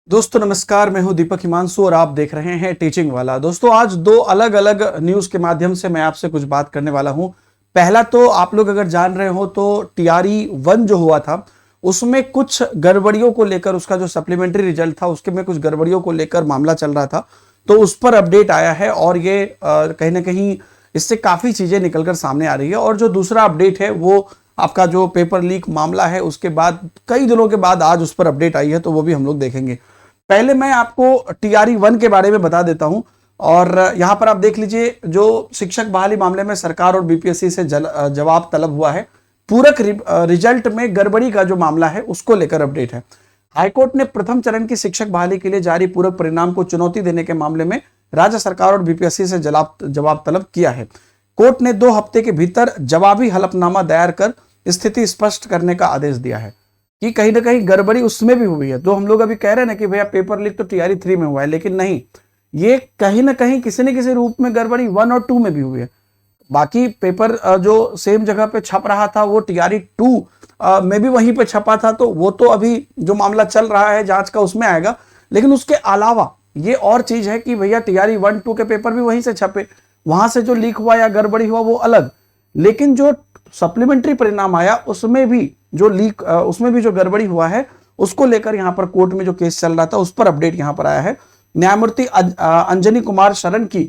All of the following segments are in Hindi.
दोस्तों नमस्कार, मैं हूं दीपक हिमांशु और आप देख रहे हैं टीचिंग वाला। दोस्तों आज दो अलग अलग न्यूज के माध्यम से मैं आपसे कुछ बात करने वाला हूं। पहला तो आप लोग अगर जान रहे हो तो टीआरई 1 जो हुआ था उसमें कुछ गड़बड़ियों को लेकर, उसका जो सप्लीमेंट्री रिजल्ट था उसके में कुछ गड़बड़ियों को लेकर मामला चल रहा था, तो उस पर अपडेट आया है और ये कहीं ना कहीं इससे काफी चीजें निकलकर सामने आ रही है। और जो दूसरा अपडेट है वो आपका जो पेपर लीक मामला है, उसके बाद कई दिनों के बाद आज उस पर अपडेट आई है, तो वो भी हम लोग देखेंगे। पहले मैं आपको टीआरई 1 के बारे में बता देता हूं और यहां पर आप देख लीजिए, जो शिक्षक बहाली मामले में सरकार और बीपीएससी से जवाब तलब हुआ है। पूरक रिजल्ट में गड़बड़ी का जो मामला है उसको लेकर अपडेट है। हाईकोर्ट ने प्रथम चरण की शिक्षक बहाली के लिए जारी पूरक परिणाम को चुनौती देने के मामले में राज्य सरकार और बीपीएससी से जवाब तलब किया है। कोर्ट ने 2 हफ्ते के भीतर जवाबी हलफनामा दायर कर स्थिति स्पष्ट करने का आदेश दिया है कि कहीं ना कहीं गड़बड़ी उसमें भी हुई है। तो हम लोग अभी कह रहे हैं ना कि भैया पेपर लीक तो टीआरई 3 में हुआ है, लेकिन नहीं, ये कहीं ना कहीं किसी न किसी रूप में गड़बड़ी 1 और 2 में भी हुई है। बाकी पेपर जो सेम जगह पे छप रहा था वो टीआरई 2 में भी वहीं पे छपा था, तो वो तो अभी जो मामला चल रहा है जांच का उसमें आएगा। लेकिन उसके अलावा ये और चीज है कि भैया टीआरई 1 2 के पेपर भी वहीं से छपे, वहां से जो लीक हुआ या गड़बड़ी हुआ वो अलग, लेकिन जो सप्लीमेंट्री परिणाम आया उसमें भी जो लीक उसमें भी जो गड़बड़ी हुआ है उसको लेकर यहां पर कोर्ट में जो केस चल रहा था उस पर अपडेट यहां पर आया है। न्यायमूर्ति अंजनी कुमार शरण की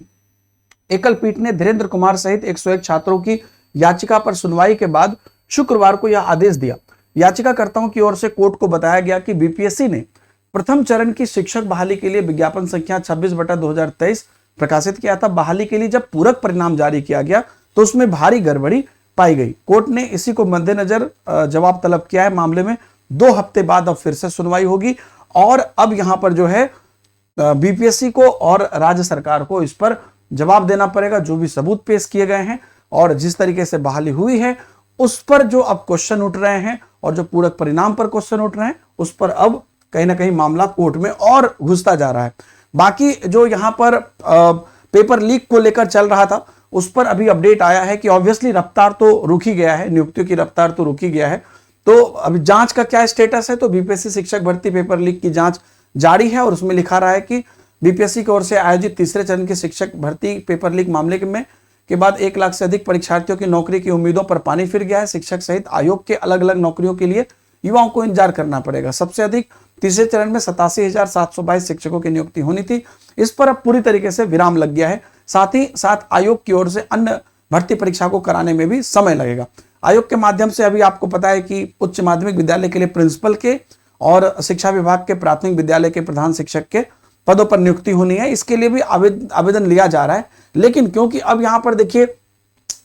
एकल पीठ ने धीरेन्द्र कुमार सहित 101 छात्रों की याचिका पर सुनवाई के बाद शुक्रवार को यह आदेश दिया। याचिकाकर्ताओं की ओर से कोर्ट को बताया गया कि बीपीएससी ने प्रथम चरण की शिक्षक बहाली के लिए विज्ञापन संख्या 26/2023 प्रकाशित किया था। बहाली के लिए जब पूरक परिणाम जारी किया गया तो उसमें भारी गड़बड़ी पाई गई। कोर्ट ने इसी को मद्देनजर जवाब तलब किया है। मामले में 2 हफ्ते बाद अब फिर से सुनवाई होगी और अब यहां पर जो है बीपीएससी को और राज्य सरकार को इस पर जवाब देना पड़ेगा। जो भी सबूत पेश किए गए हैं और जिस तरीके से बहाली हुई है उस पर जो अब क्वेश्चन उठ रहे हैं और जो पूरक परिणाम पर क्वेश्चन उठ रहे हैं उस पर अब कहीं ना कहीं मामला कोर्ट में और घुसता जा रहा है। बाकी जो यहां पर पेपर लीक को लेकर चल रहा था उस पर अभी अपडेट आया है कि ऑब्वियसली रफ्तार तो रुक ही गया है, नियुक्तियों की रफ्तार तो रुक ही गया है। तो अभी जांच का क्या स्टेटस है, तो बीपीएससी शिक्षक भर्ती पेपर लीक की जांच जारी है और उसमें लिखा रहा है कि बीपीएससी की ओर से आयोजित तीसरे चरण की शिक्षक भर्ती पेपर लीक मामले में के बाद 1 लाख से अधिक परीक्षार्थियों की नौकरी की उम्मीदों पर पानी फिर गया है। शिक्षक सहित आयोग के अलग अलग नौकरियों के लिए युवाओं को इंतजार करना पड़ेगा। सबसे अधिक तीसरे चरण में 87,722 शिक्षकों की नियुक्ति होनी थी। इस पर अब पूरी तरीके से विराम लग गया है। साथ ही साथ आयोग की ओर से अन्य भर्ती परीक्षा को कराने में भी समय लगेगा। आयोग के माध्यम से अभी आपको पता है कि उच्च माध्यमिक विद्यालय के लिए प्रिंसिपल के और शिक्षा विभाग के प्राथमिक विद्यालय के प्रधान शिक्षक के पदों पर नियुक्ति होनी है। इसके लिए भी आवेदन लिया जा रहा है, लेकिन क्योंकि अब यहां पर देखिए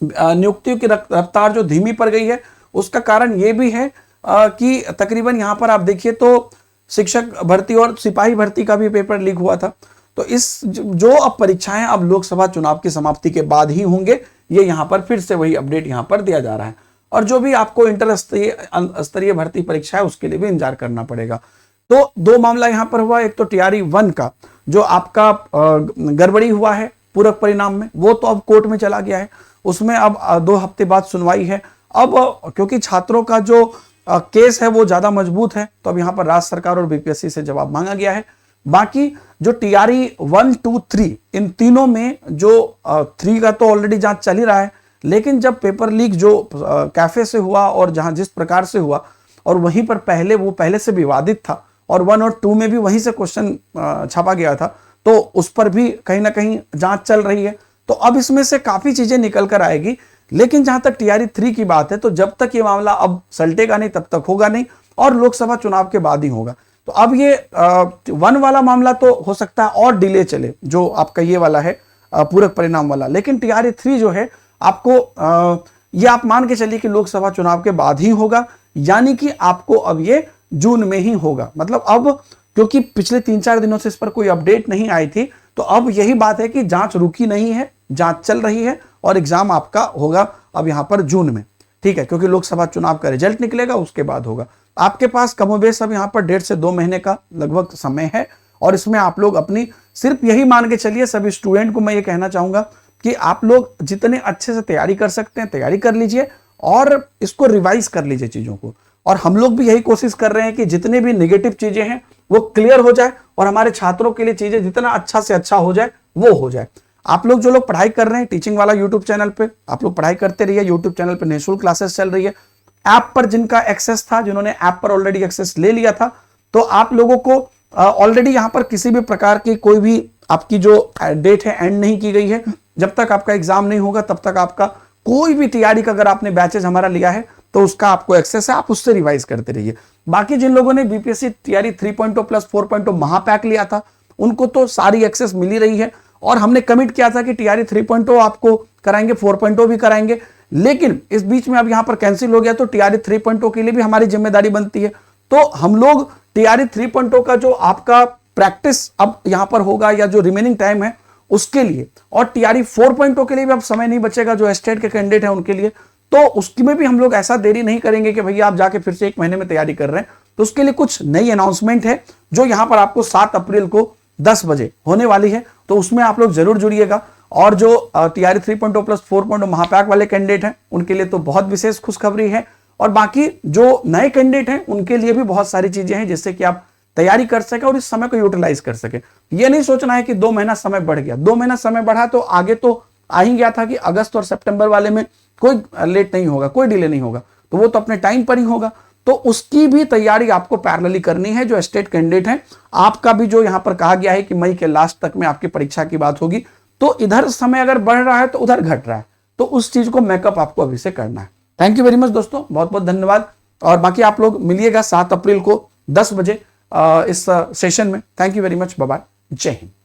नियुक्तियों की रफ्तार जो धीमी पड़ गई है उसका कारण यह भी है कि तकरीबन यहां पर आप देखिए तो शिक्षक भर्ती और सिपाही भर्ती का भी पेपर लीक हुआ था। तो इस जो अब परीक्षाएं अब लोकसभा चुनाव की समाप्ति के बाद ही होंगे, ये यहां पर फिर से वही अपडेट यहां पर दिया जा रहा है। और जो भी आपको इंटर स्तरीय भर्ती परीक्षा है उसके लिए भी इंतजार करना पड़ेगा। तो 2 मामला यहां पर हुआ, एक तो टीआरई 1 का जो आपका गड़बड़ी हुआ है पूरक परिणाम में, वो तो अब कोर्ट में चला गया है, उसमें अब 2 हफ्ते बाद सुनवाई है। अब क्योंकि छात्रों का जो केस है वो ज्यादा मजबूत है तो अब यहां पर राज्य सरकार और बीपीएससी से जवाब मांगा गया है। बाकी जो टीआरई 1 2 3 इन तीनों में जो 3 का तो ऑलरेडी जांच चल ही रहा है, लेकिन जब पेपर लीक जो कैफे से हुआ और जहां जिस प्रकार से हुआ और वहीं पर वो पहले से विवादित था और 1 और 2 में भी वहीं से क्वेश्चन छापा गया था, तो उस पर भी कहीं ना कहीं जांच चल रही है। तो अब इसमें से काफी चीजें निकल कर आएगी, लेकिन जहां तक टीआरई 3 की बात है तो जब तक ये मामला अब सलटेगा नहीं तब तक होगा नहीं और लोकसभा चुनाव के बाद ही होगा। तो अब ये 1 वाला मामला तो हो सकता है और डिले चले, जो आपका ये वाला है पूरक परिणाम वाला, लेकिन टीआरई 3 जो है आपको ये आप मान के चलिए कि लोकसभा चुनाव के बाद ही होगा, यानी कि आपको अब ये जून में ही होगा। मतलब अब क्योंकि पिछले 3-4 दिनों से इस पर कोई अपडेट नहीं आई थी, तो अब यही बात है कि जांच रुकी नहीं है, जांच चल रही है और एग्जाम आपका होगा अब यहां पर जून में, ठीक है, क्योंकि लोकसभा चुनाव का रिजल्ट निकलेगा उसके बाद होगा। आपके पास कमोबेश अब यहां पर 1.5 से 2 महीने का लगभग समय है और इसमें आप लोग अपनी सिर्फ यही मान के चलिए, सभी स्टूडेंट को मैं ये कहना चाहूंगा कि आप लोग जितने अच्छे से तैयारी कर सकते हैं तैयारी कर लीजिए और इसको रिवाइज कर लीजिए चीजों को। और हम लोग भी यही कोशिश कर रहे हैं कि जितने भी नेगेटिव चीजें हैं वो क्लियर हो जाए और हमारे छात्रों के लिए चीजें जितना अच्छा से अच्छा हो जाए वो हो जाए। आप लोग जो लोग पढ़ाई कर रहे हैं टीचिंग वाला यूट्यूब चैनल पे, आप लोग पढ़ाई करते रहिए। यूट्यूब चैनल पे निःशुल्क क्लासेस चल रही है। ऐप पर जिनका एक्सेस था, जिन्होंने ऐप पर ऑलरेडी एक्सेस ले लिया था, तो आप लोगों को ऑलरेडी यहां पर किसी भी प्रकार की कोई भी आपकी जो डेट है एंड नहीं की गई है। जब तक आपका एग्जाम नहीं होगा तब तक आपका कोई भी तैयारी का अगर आपने बैचेज हमारा लिया है तो उसका आपको एक्सेस है, आप उससे रिवाइज करते रहिए। बाकी जिन लोगों ने बीपीएससी तैयारी 3.0 प्लस 4.0 महापैक लिया था उनको तो सारी एक्सेस मिल ही रही है, और हमने कमिट किया था कि तैयारी 3.0 आपको कराएंगे, 4.0 भी कराएंगे। लेकिन इस बीच में अब यहां पर कैंसिल हो गया, तो तैयारी 3.0 के लिए भी हमारी जिम्मेदारी बनती है। तो हम लोग तैयारी 3.0 का जो आपका प्रैक्टिस अब यहां पर होगा या जो रिमेनिंग टाइम है उसके लिए, और तैयारी 4.0 के लिए भी अब समय नहीं बचेगा जो एस्टेट के कैंडिडेट है उनके लिए, तो उसमें भी हम लोग ऐसा देरी नहीं करेंगे कि भैया आप जाके फिर से 1 महीने में तैयारी कर रहे हैं। तो उसके लिए कुछ नई अनाउंसमेंट है जो यहां पर आपको 7 अप्रैल को 10 बजे होने वाली है, तो उसमें आप लोग जरूर जुड़िएगा। और जो तैयारी 3.0 प्लस 4.0 महापैक वाले कैंडिडेट हैं उनके लिए तो बहुत विशेष खुशखबरी है, और बाकी जो नए कैंडिडेट हैं उनके लिए भी बहुत सारी चीजें हैं जिससे कि आप तैयारी कर सके और इस समय को यूटिलाइज कर सके। ये नहीं सोचना है कि 2 महीना समय बढ़ गया, 2 महीना समय बढ़ा तो आगे तो आ ही गया था कि अगस्त और सितंबर वाले में कोई लेट नहीं होगा, कोई डिले नहीं होगा, तो वो तो अपने टाइम पर ही होगा। तो उसकी भी तैयारी आपको पैरेलली करनी है। जो स्टेट कैंडिडेट हैं, आपका भी जो यहां पर कहा गया है कि मई के लास्ट तक में आपकी परीक्षा की बात होगी, तो इधर समय अगर बढ़ रहा है तो उधर घट रहा है, तो उस चीज को मेकअप आपको अभी से करना है। थैंक यू वेरी मच दोस्तों, बहुत बहुत धन्यवाद। और बाकी आप लोग मिलिएगा 7 अप्रैल को 10 बजे इस सेशन में। Thank you very much, bye bye, जय हिंद।